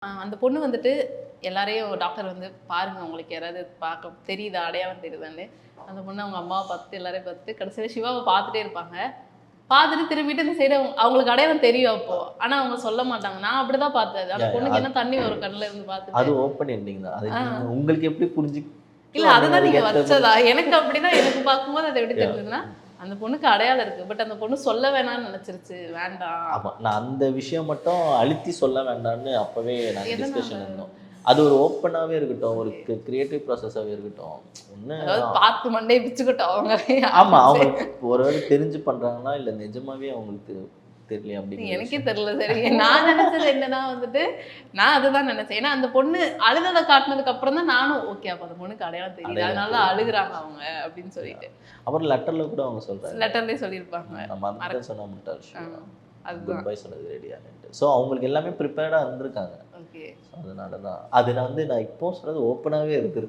அந்த பொண்ணு வந்துட்டு எல்லாரையும் டாக்டர் வந்து பாருங்க உங்களுக்கு யாராவது பார்க்க தெரியுதா அடையாளம் தெரியுதான்னு அந்த பொண்ணு அவங்க அம்மாவை பார்த்து எல்லாரையும் பார்த்து கடைசியில் சிவாவை பார்த்துட்டே இருப்பாங்க. பார்த்துட்டு திரும்பிட்டு இந்த சைடு அவங்களுக்கு அடையாளம் தெரியும் அப்போ. ஆனா அவங்க சொல்ல மாட்டாங்க. நான் அப்படிதான் பார்த்தேன். அந்த பொண்ணுக்கு என்ன தண்ணி வரும் கண்ணுல இருந்து பார்த்துட்டு. அது ஓப்பன் எண்டிங் தான். அது உங்களுக்கு எப்படி புரிஞ்சு இல்ல அதுதான் நீங்க வச்சதா? எனக்கு அப்படிதான் எனக்கு பார்க்கும்போது அது எப்படி தெரிஞ்சதுன்னா அந்த பொண்ணுக்கு அடையாளம் இருக்கு. பட் அந்த பொண்ணு சொல்ல வேணாம்னு நினைச்சிருச்சு. வேண்டாம். ஆமா. நான் அந்த விஷயம் மட்டும் அழுத்தி சொல்ல வேண்டாம்னு அப்பவே நான் டிஸ்கஷன் இருந்தோம். அது ஒரு ஓப்பனாவே இருக்கட்டும், ஒரு கிரியேட்டிவ் ப்ராசஸாவே இருக்கட்டும். அதாவது பார்த்து மண்டையை பிச்சுக்கிட்டோம் அவங்க. ஆமா, அவங்க ஒருவேளை தெரிஞ்சு பண்றாங்கன்னா இல்ல நிஜமாவே அவங்களுக்கு தெரியல அப்படின்னு எனக்கே தெரியல. சரி, நான் நினைச்சது என்னன்னா வந்துட்டு நான் அதுதான் நினைச்சேன். ஏன்னா அந்த பொண்ணு அழுததை காட்டினதுக்கு அப்புறம் தான் நானும் ஓகே அப்ப அந்த பொண்ணுக்கு அடையாளம் தெரியுது, அதனால தான் அழுகுறாங்க அவங்க அப்படின்னு சொல்லிட்டு. அப்புறம் லெட்டர்ல கூட அவங்க சொல்றாங்க. லெட்டர்லயே சொல்லியிருப்பாங்க. நம்ம அந்த சொன்ன முட்டாள் அது குட் பை சொன்னது ரெடியானு. ஸோ அவங்களுக்கு எல்லாமே ப்ரிப்பேர்டா இருந்திருக்காங்க. ஓகே. அதனால தான் அது நான் இப்போ சொல்றது ஓப்பனாவே இருக்கு.